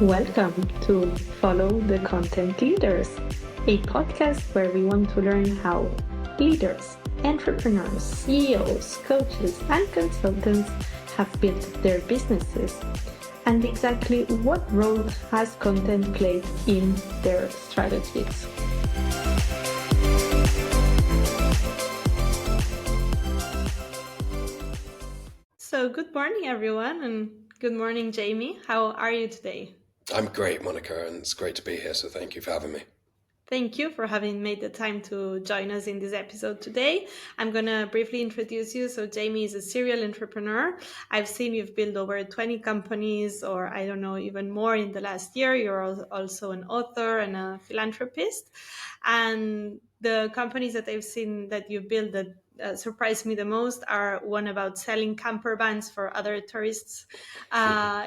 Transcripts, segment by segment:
Welcome to Follow the Content Leaders, a podcast where we want to learn how leaders, entrepreneurs, CEOs, coaches, and consultants have built their businesses and exactly what role has content played in their strategies. So, good morning, everyone, and good morning, Jamie. How are you today? I'm great, Monica, and it's great to be here, so thank you for having me. Thank you for having made the time to join us in this episode today. I'm going to briefly introduce you. So, Jamie is a serial entrepreneur. I've seen you've built over 20 companies, or I don't know, even more in the last year. You're also an author and a philanthropist. And the companies that I've seen that you built that surprised me the most are one about selling camper vans for other tourists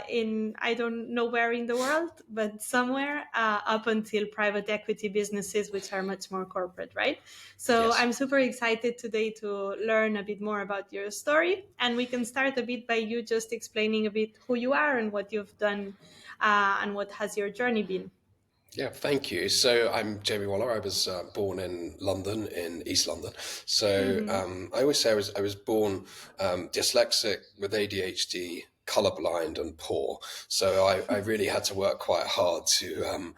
in I don't know where in the world, but somewhere up until private equity businesses, which are much more corporate, right? So Yes. I'm super excited today to learn a bit more about your story. And we can start a bit by you just explaining a bit who you are and what you've done and what has your journey been. Yeah, thank you. So I'm Jamie Waller. I was born in London, in East London. So Mm-hmm. I always say I was born dyslexic with ADHD, colorblind, and poor. So I really had to work quite hard to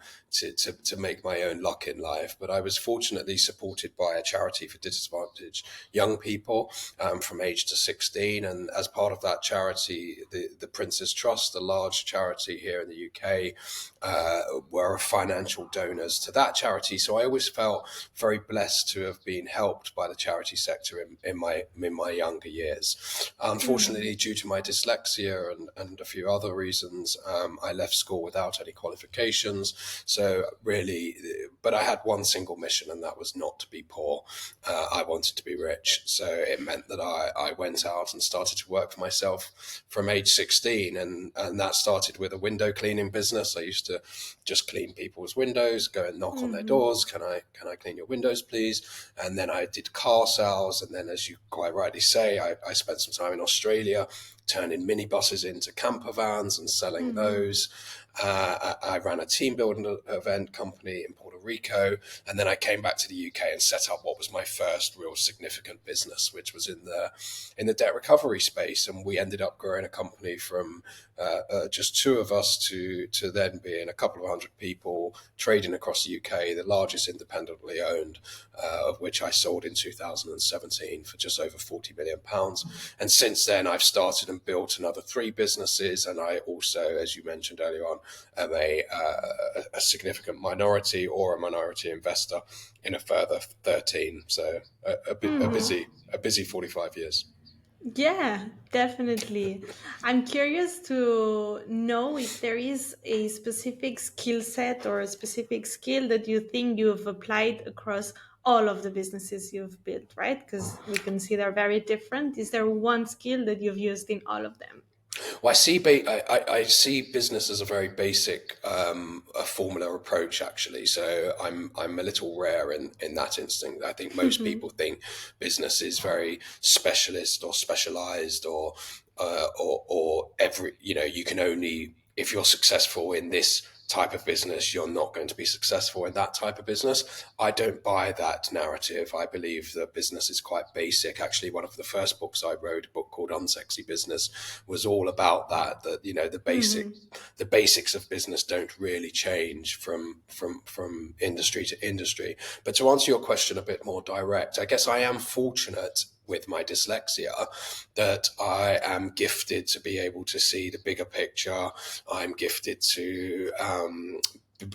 make my own luck in life. But I was fortunately supported by a charity for disadvantaged young people from age to 16. And as part of that charity, the Prince's Trust, a large charity here in the UK, were financial donors to that charity. So I always felt very blessed to have been helped by the charity sector in my younger years. Mm-hmm. Unfortunately, due to my dyslexia and a few other reasons, I left school without any qualifications. So really, but I had one single mission, and that was not to be poor. I wanted to be rich. So it meant that I went out and started to work for myself from age 16. And that started with a window cleaning business. I used to just clean people's windows, go and knock on their Mm-hmm. doors. Can I clean your windows, please? And then I did car sales. And then, as you quite rightly say, I spent some time in Australia turning minibuses into camper vans and selling Mm-hmm. those. I ran a team building event company in Puerto Rico, and then I came back to the UK and set up what was my first real significant business, which was in the debt recovery space. And we ended up growing a company from just two of us to then being a couple of hundred people trading across the UK, the largest independently owned, of which I sold in 2017 for just over £40 million. And since then, I've started and built another three businesses. And I also, as you mentioned earlier on, am a significant minority or a minority investor in a further 13. So Mm-hmm. a busy 45 years. Yeah, definitely. I'm curious to know if there is a specific skill set or a specific skill that you think you've applied across all of the businesses you've built, right? Because we can see they're very different. Is there one skill that you've used in all of them? Well, I see business as a very basic a formula approach, actually. So I'm a little rare in that instinct. I think most people think business is very specialist or specialized, or every, you can only, if you're successful in this type of business, you're not going to be successful in that type of business. I don't buy that narrative. I believe that business is quite basic. Actually, one of the first books I wrote, a book called Unsexy Business, was all about that, Mm-hmm. the basics of business don't really change from industry to industry. But to answer your question a bit more direct, I guess I am fortunate with my dyslexia that I am gifted to be able to see the bigger picture. I'm gifted to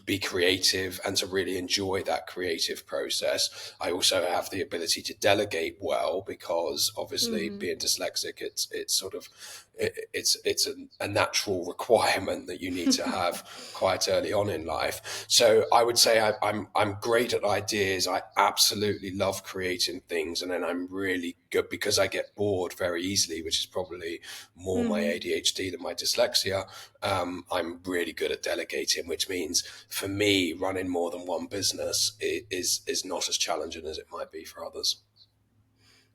be creative and to really enjoy that creative process. I also have the ability to delegate well, because obviously Mm-hmm. being dyslexic, it's sort of it's a natural requirement that you need to have quite early on in life. So I would say I'm great at ideas. I absolutely love creating things, and then I'm really good because I get bored very easily, which is probably more my Mm-hmm. ADHD than my dyslexia. I'm really good at delegating, which means for me, running more than one business is not as challenging as it might be for others.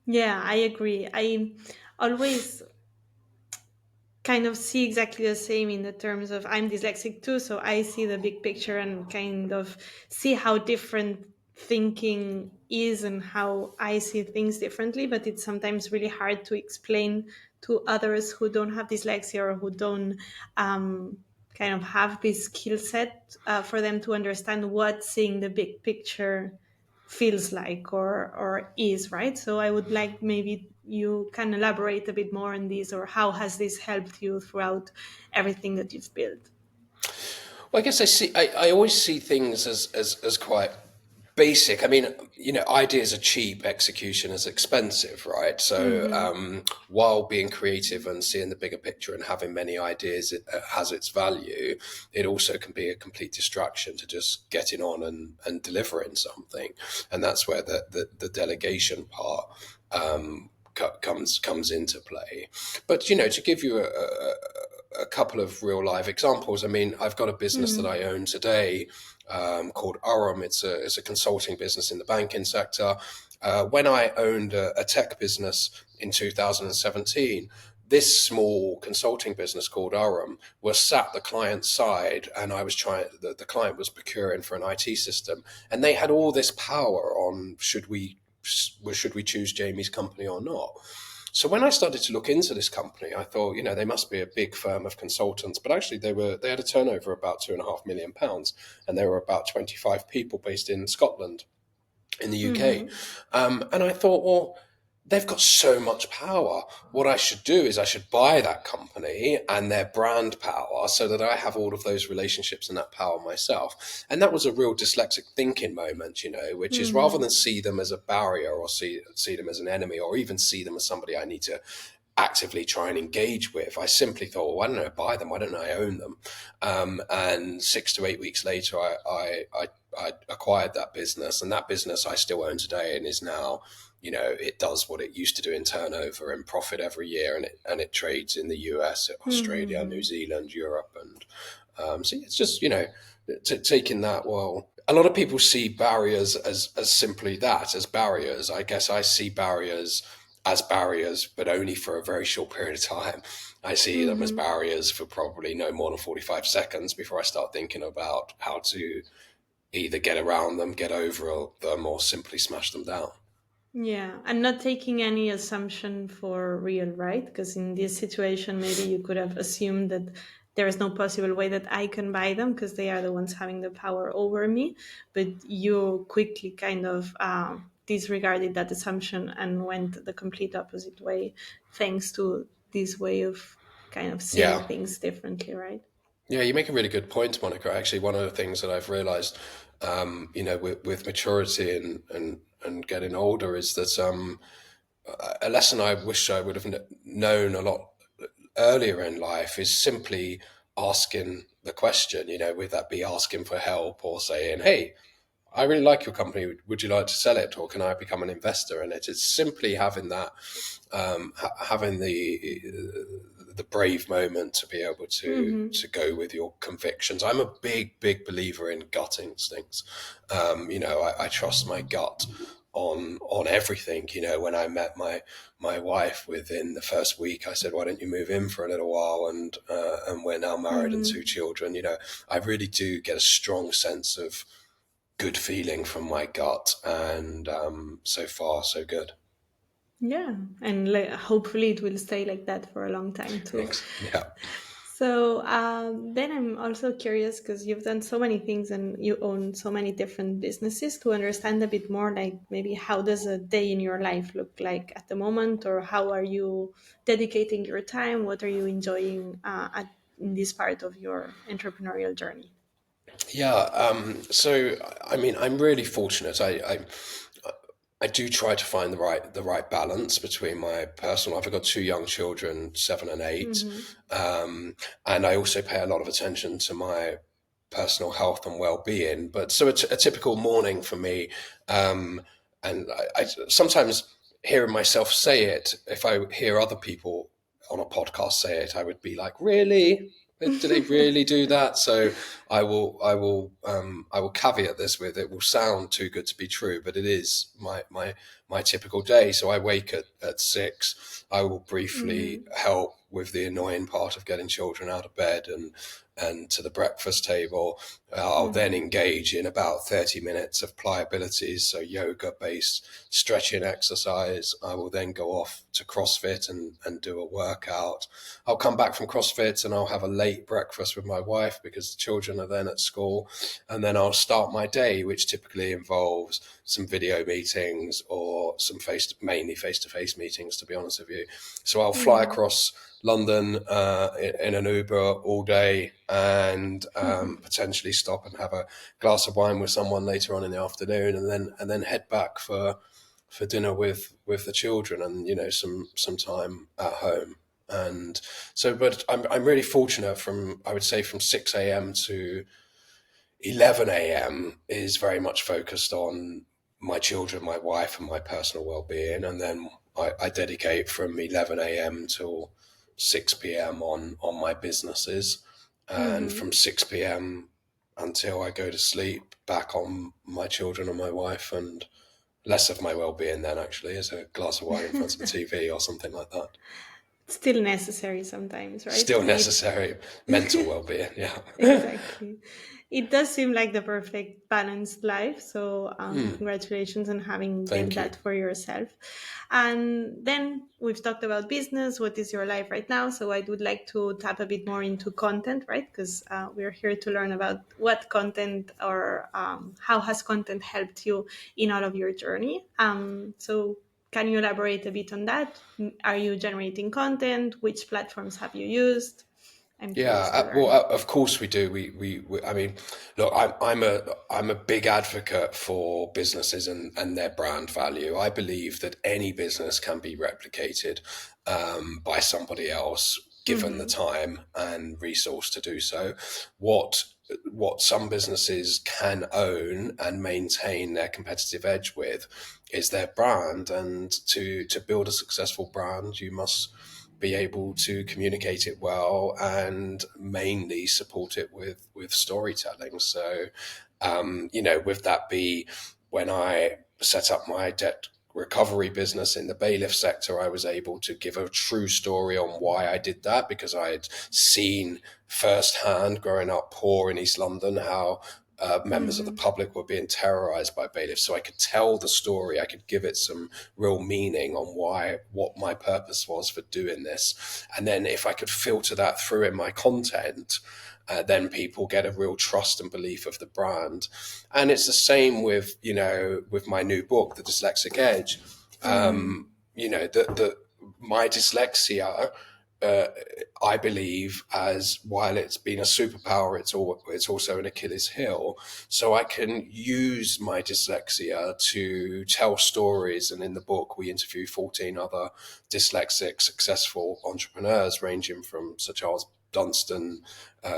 Yeah, I agree. I always kind of see exactly the same in the terms of I'm dyslexic too, so I see the big picture and kind of see how different thinking is and how I see things differently. But it's sometimes really hard to explain to others who don't have dyslexia or who don't um, kind of have this skill set for them to understand what seeing the big picture feels like or is, right? So I would like maybe you can elaborate a bit more on this, or how has this helped you throughout everything that you've built? Well, I guess I always see things as quite basic. I mean, ideas are cheap, execution is expensive, right? So Mm-hmm. while being creative and seeing the bigger picture and having many ideas, it has its value. It also can be a complete distraction to just getting on and delivering something. And that's where the delegation part comes into play. But, to give you a couple of real live examples. I mean, I've got a business that Mm-hmm. I own today called Urum. It's a consulting business in the banking sector. When I owned a tech business in 2017, this small consulting business called Urum was sat the client side, and I was the client was procuring for an IT system, and they had all this power on should we choose Jamie's company or not. So when I started to look into this company, I thought, they must be a big firm of consultants, but actually they had a turnover of about £2.5 million, and they were about 25 people based in Scotland, in the UK. Mm-hmm. And I thought, well, they've got so much power. What I should do is I should buy that company and their brand power so that I have all of those relationships and that power myself. And that was a real dyslexic thinking moment, which is rather Mm-hmm. than see them as a barrier or see them as an enemy or even see them as somebody I need to actively try and engage with. I simply thought, well, why don't I buy them? Why don't I own them? And 6 to 8 weeks later, I acquired that business, and that business I still own today, and is now, it does what it used to do in turnover and profit every year, and it trades in the US, Australia, New Mm-hmm. Zealand, Europe, and so it's just taking that. Well, a lot of people see barriers as simply that, as barriers. I guess I see barriers as barriers, but only for a very short period of time. I see them as Mm-hmm. barriers for probably no more than 45 seconds before I start thinking about how to either get around them, get over them, or simply smash them down. Yeah, and not taking any assumption for real, right? Because in this situation, maybe you could have assumed that there is no possible way that I can buy them because they are the ones having the power over me. But you quickly kind of disregarded that assumption and went the complete opposite way, thanks to this way of kind of seeing Yeah. things differently, right? Yeah, you make a really good point, Monica. Actually, one of the things that I've realized, with maturity and getting older is that a lesson I wish I would have known a lot earlier in life is simply asking the question, would that be asking for help or saying, hey, I really like your company. Would you like to sell it, or can I become an investor in it? It's simply having that, having the brave moment to be able Mm-hmm. to go with your convictions. I'm a big believer in gut instincts. I trust my gut on everything. When I met my wife, within the first week, I said, "Why don't you move in for a little while?" And we're now married and two Mm-hmm. children. I really do get a strong sense of good feeling from my gut, and so far so good. Yeah, and hopefully it will stay like that for a long time too. Thanks. Yeah. So then I'm also curious because you've done so many things and you own so many different businesses to understand a bit more, like maybe how does a day in your life look like at the moment, or how are you dedicating your time? What are you enjoying in this part of your entrepreneurial journey? Yeah. So I mean, I'm really fortunate. I do try to find the right balance between my personal life. I've got two young children, 7 and 8, Mm-hmm. and I also pay a lot of attention to my personal health and well-being. But so a typical morning for me, um, and I sometimes hearing myself say it, if I hear other people on a podcast say it, I would be like, really? Do they really do that? So I will caveat this with, it will sound too good to be true, but it is my typical day. So I wake at 6. I will briefly Mm-hmm. help with the annoying part of getting children out of bed and to the breakfast table. I'll then Mhm. engage in about 30 minutes of pliabilities, so yoga based stretching exercise. I will then go off to CrossFit and do a workout. I'll come back from CrossFit and I'll have a late breakfast with my wife because the children are then at school. And then I'll start my day, which typically involves some video meetings or mainly face-to-face meetings, to be honest with you. So I'll fly Mhm. across London in an Uber all day and potentially stop and have a glass of wine with someone later on in the afternoon, and then head back for dinner with the children and some time at home. And so, but I'm really fortunate. From I would say from 6 a.m. to 11 a.m. is very much focused on my children, my wife, and my personal well-being, and then I dedicate from 11 a.m. till 6 p.m. on my businesses, and Mhm. from 6 p.m. until I go to sleep, back on my children and my wife, and less of my well-being then actually is a glass of wine in front of the TV or something like that. Still necessary sometimes, right? Still And necessary mental well-being, yeah. exactly. It does seem like the perfect balanced life. So, Hmm, congratulations on having built thank you. that for yourself. And then we've talked about business. What is your life right now? So, I would like to tap a bit more into content, right? Because we're here to learn about what content or how has content helped you in all of your journey. So, can you elaborate a bit on that? Are you generating content? Which platforms have you used? I'm Yeah, curious to well, learn. of course we do. We I mean, look, I'm a big advocate for businesses and their brand value. I believe that any business can be replicated by somebody else, given the Mm-hmm. time and resource to do so. What what some businesses can own and maintain their competitive edge with is their brand, and to build a successful brand, you must be able to communicate it well and mainly support it with storytelling. So, with that be when I set up my debt recovery business in the bailiff sector, I was able to give a true story on why I did that because I had seen firsthand growing up poor in East London how members of the Mm-hmm. public were being terrorized by bailiffs. So I could tell the story, I could give it some real meaning on what my purpose was for doing this. And then if I could filter that through in my content, then people get a real trust and belief of the brand. And it's the same with, with my new book, The Dyslexic Edge. Mm-hmm. The my dyslexia, uh, I believe, as while it's been a superpower, it's also an Achilles heel. So I can use my dyslexia to tell stories. And in the book, we interview 14 other dyslexic successful entrepreneurs, ranging from Sir Charles Dunstan,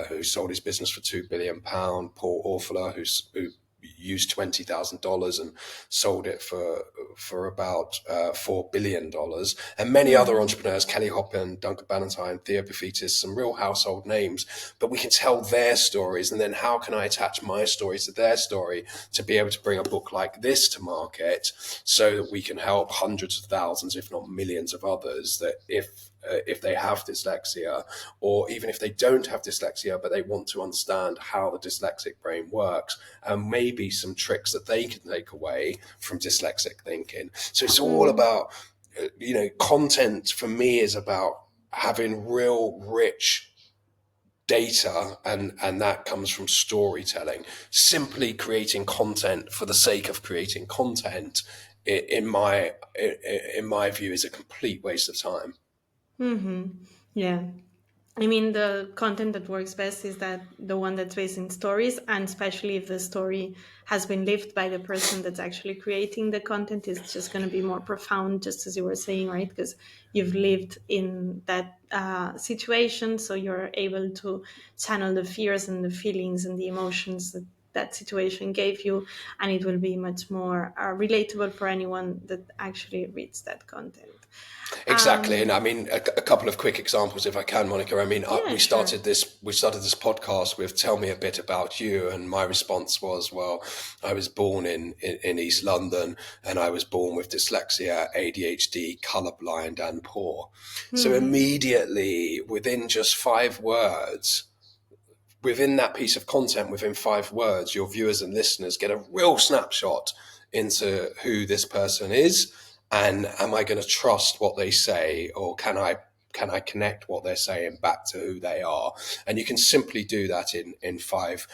who sold his business for £2 billion, Paul Orfler, who used $20,000 and sold it for about $4 billion, and many other Mm-hmm. entrepreneurs, Kelly Hoppen, Duncan Ballantyne, Theo Bafitis, some real household names. But we can tell their stories, and then how can I attach my story to their story to be able to bring a book like this to market so that we can help hundreds of thousands, if not millions of others, that if they have dyslexia, or even if they don't have dyslexia, but they want to understand how the dyslexic brain works, and maybe some tricks that they can take away from dyslexic thinking. So it's all Mm-hmm. about, content for me is about having real rich data, and that comes from storytelling. Simply creating content for the sake of creating content, in my view, is a complete waste of time. Mm-hmm. Yeah. I mean, the content that works best is that the one that's based in stories, and especially if the story has been lived by the person that's actually creating the content, is just going to be more profound, just as you were saying, right? Because you've lived in that situation, so you're able to channel the fears and the feelings and the emotions that that situation gave you, and it will be much more relatable for anyone that actually reads that content. Exactly, and I Um, mean a couple of quick examples, if I can, Monica. I mean, yeah, sure. we started this podcast with "Tell me a bit about you," and my response was, "Well, I was born in East London, and I was born with dyslexia, ADHD, colorblind, and poor." So Mm-hmm. immediately, within just 5 words, within that piece of content, within 5 words, your viewers and listeners get a real snapshot into who this person is, and am I going to trust what they say, or can I connect what they're saying back to who they are? And you can simply do that in five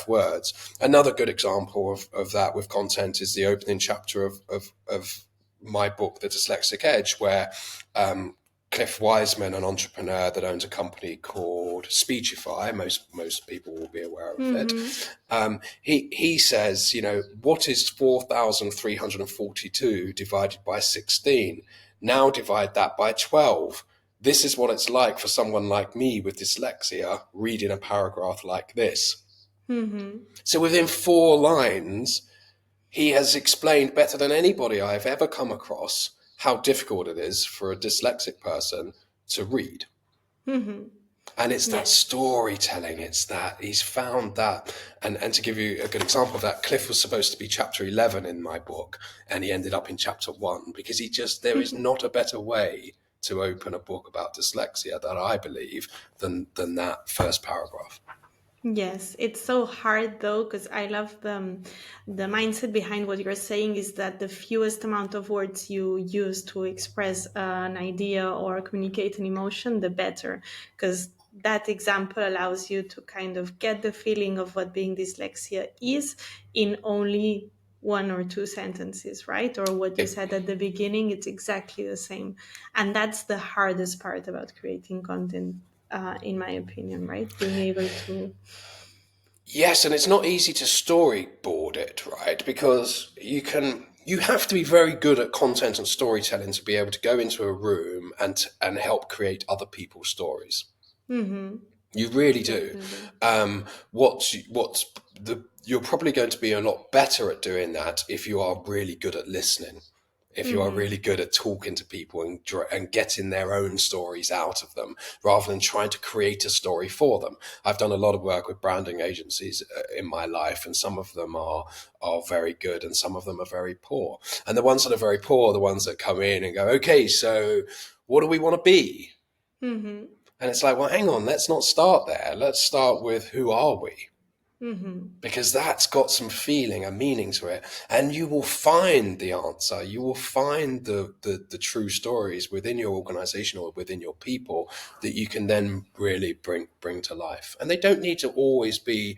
words. Another good example of that with content is the opening chapter of my book, The Dyslexic Edge, where Cliff Wiseman, an entrepreneur that owns a company called Speechify, most people will be aware of it. Mm-hmm. He says, what is 4,342 divided by 16? Now divide that by 12. This is what it's like for someone like me with dyslexia reading a paragraph like this. Mm-hmm. So within 4 lines, he has explained better than anybody I've ever come across how difficult it is for a dyslexic person to read. Mm-hmm. And it's that Yes. storytelling, it's that he's found that. And to give you a good example of that, Cliff was supposed to be chapter 11 in my book, and he ended up in chapter 1 because there is not a better way to open a book about dyslexia, that I believe, than that first paragraph. Yes, it's so hard though, because I love the mindset behind what you're saying is that the fewest amount of words you use to express an idea or communicate an emotion, the better, because that example allows you to kind of get the feeling of what being dyslexia is in only one or two sentences, right? Or what you It, said at the beginning, it's exactly the same. And that's the hardest part about creating content, in my opinion, right? Being able to. Yes, and it's not easy to storyboard it, right? Because you have to be very good at content and storytelling to be able to go into a room and help create other people's stories. Mm-hmm. You really do. Definitely. What's you're probably going to be a lot better at doing that if you are really good at listening, if you are Mm-hmm. really good at talking to people and getting their own stories out of them rather than trying to create a story for them. I've done a lot of work with branding agencies in my life, and some of them are very good and some of them are very poor. And the ones that are very poor are the ones that come in and go, okay, so what do we want to be? Mm-hmm. And it's like, well, hang on, let's not start there. Let's start with who are we? Mm-hmm. Because that's got some feeling and meaning to it. And you will find the answer. You will find the true stories within your organization or within your people that you can then really bring to life. And they don't need to always be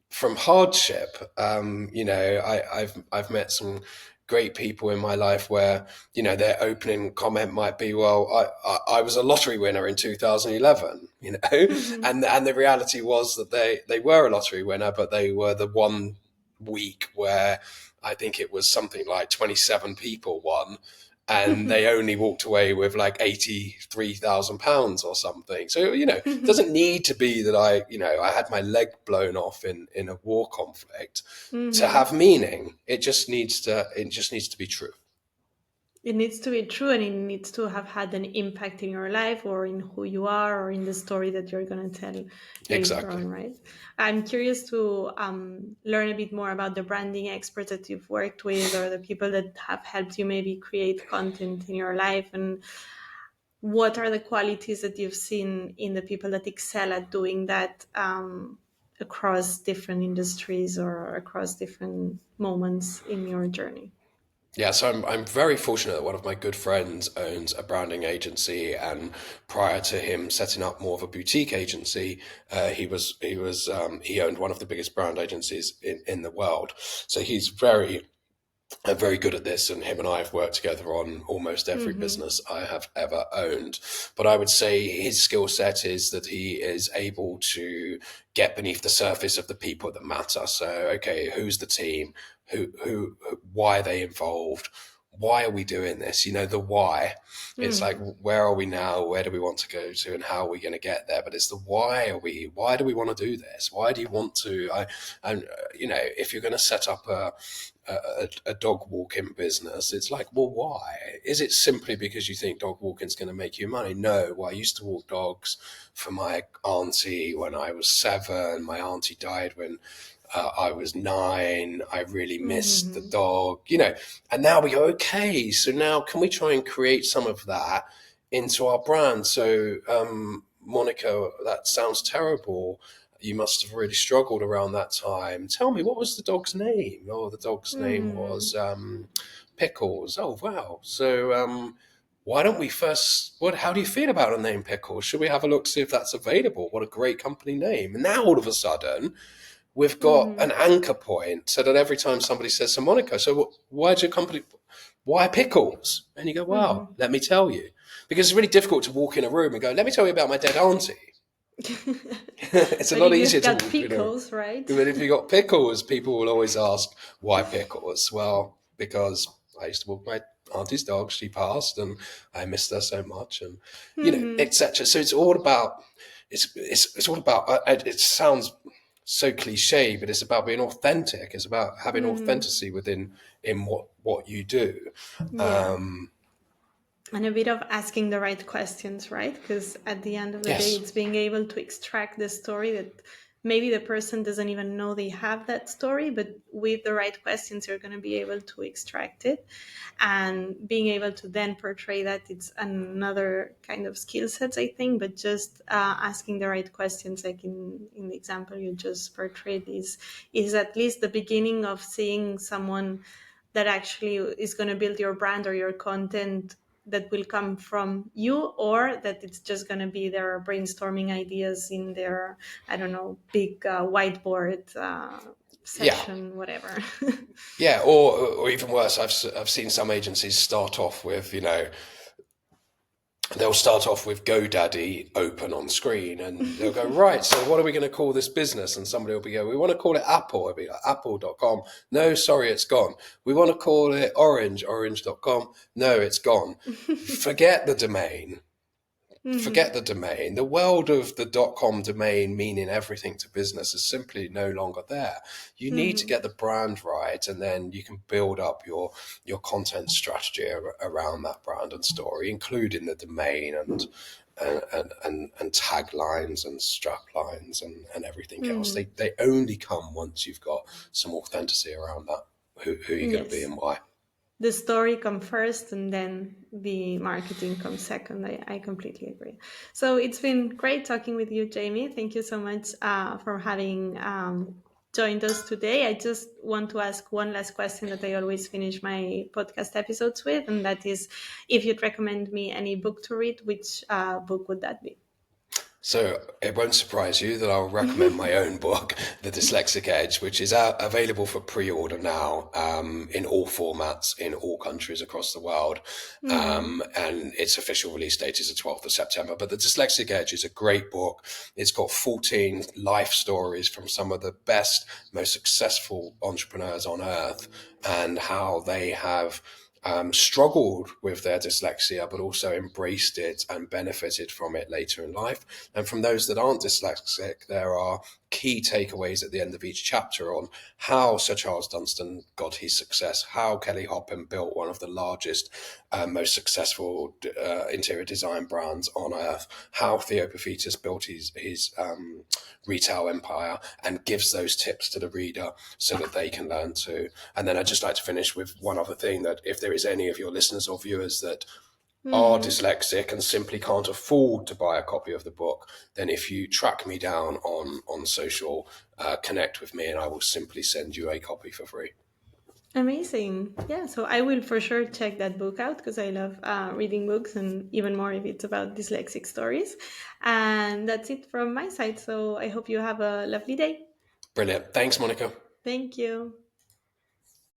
from hardship. I've met some great people in my life where their opening comment might be, "Well, I was a lottery winner in 2011," Mm-hmm. and the reality was that they were a lottery winner, but they were the one week where I think it was something like 27 people won, and they only walked away with like £83,000 or something. So, it doesn't need to be that I had my leg blown off in a war conflict to Mm-hmm. have meaning. It just needs to be true. It needs to be true, and it needs to have had an impact in your life or in who you are or in the story that you're going to tell later Exactly. on, right? I'm curious to learn a bit more about the branding experts that you've worked with or the people that have helped you maybe create content in your life, and what are the qualities that you've seen in the people that excel at doing that, across different industries or across different moments in your journey. Yeah, so I'm very fortunate that one of my good friends owns a branding agency, and prior to him setting up more of a boutique agency, he owned one of the biggest brand agencies in the world. So he's very good at this, and him and I have worked together on almost every Mm-hmm. business I have ever owned. But I would say his skill set is that he is able to get beneath the surface of the people that matter. So, okay, who's the team? Why are they involved? Why are we doing this? The why. It's like, Mm-hmm. where are we now? Where do we want to go to? And how are we going to get there? But it's the why are we? Why do we want to do this? Why do you want to? And if you're going to set up a dog walking business, it's like, well, why? Is it simply because you think dog walking is going to make you money? No. Well, I used to walk dogs for my auntie when I was 7. My auntie died when I was 9. I really missed the Mm-hmm. dog, and now we go, okay, so now can we try and create some of that into our brand? So, Monica, that sounds terrible. You must have really struggled around that time. Tell me, what was the dog's name? Oh, the dog's name Mm-hmm. was Pickles. Oh, wow. So, why don't we first? How do you feel about a name Pickles? Should we have a look, see if that's available? What a great company name! And now all of a sudden, we've got Mm-hmm. an anchor point, so that every time somebody says to Monica, "So, why'd your company? Why Pickles?" And you go, "Wow, Mm-hmm. let me tell you," because it's really difficult to walk in a room and go, "Let me tell you about my dead auntie." It's a But lot if easier you've to got walk in a room. pickles, right? But if you got pickles, people will always ask, why pickles? Well, because I used to walk my auntie's dog. She passed, and I missed her so much, and Mm-hmm. etc. So it's all about it's all about. It sounds so cliche, but it's about being authentic. It's about having Mm-hmm. authenticity within in what you do. Yeah. Um, And a bit of asking the right questions, right? Because at the end of the day, yes, it's being able to extract the story that maybe the person doesn't even know they have that story, but with the right questions, you're going to be able to extract it. And being able to then portray that, it's another kind of skill sets, I think. But just asking the right questions, like in the example you just portrayed, is at least the beginning of seeing someone that actually is going to build your brand or your content, that will come from you, or that it's just going to be their brainstorming ideas in their, I don't know, big whiteboard yeah. session, whatever. Yeah, or even worse, I've seen some agencies start off with, they'll start off with GoDaddy open on screen, and they'll go, right, so what are we going to call this business? And somebody will be go, we want to call it Apple. I'll be like, apple.com. No, sorry, it's gone. We want to call it Orange, orange.com. No, it's gone. Forget the domain. Hmm. Forget the domain. The world of the .com domain, meaning everything to business, is simply no longer there. You need to Hmm. get the brand right, and then you can build up your content strategy around that brand and story, including the domain and taglines and strap lines and everything else. Hmm. They only come once you've got some authenticity around that. Who you're going to be Yes. and why. The story come first and then the marketing comes second. I completely agree. So it's been great talking with you, Jamie. Thank you so much for having joined us today. I just want to ask one last question that I always finish my podcast episodes with, and that is, if you'd recommend me any book to read, which book would that be? So it won't surprise you that I'll recommend my own book, The Dyslexic Edge, which is available for pre-order now in all formats in all countries across the world. Hmm. And its official release date is the 12th of September. But The Dyslexic Edge is a great book. It's got 14 life stories from some of the best, most successful entrepreneurs on earth, and how they have struggled with their dyslexia, but also embraced it and benefited from it later in life. And from those that aren't dyslexic, there are key takeaways at the end of each chapter on how Sir Charles Dunstan got his success, how Kelly Hoppen built one of the largest, most successful interior design brands on earth, how Theo Paphitis built his retail empire, and gives those tips to the reader so that they can learn too. And then I'd just like to finish with one other thing, that if there is any of your listeners or viewers that are Hmm. dyslexic and simply can't afford to buy a copy of the book, then if you track me down on social, connect with me, and I will simply send you a copy for free. Amazing. Yeah, so I will for sure check that book out because I love reading books, and even more if it's about dyslexic stories. And that's it from my side. So I hope you have a lovely day. Brilliant. Thanks, Monica. Thank you.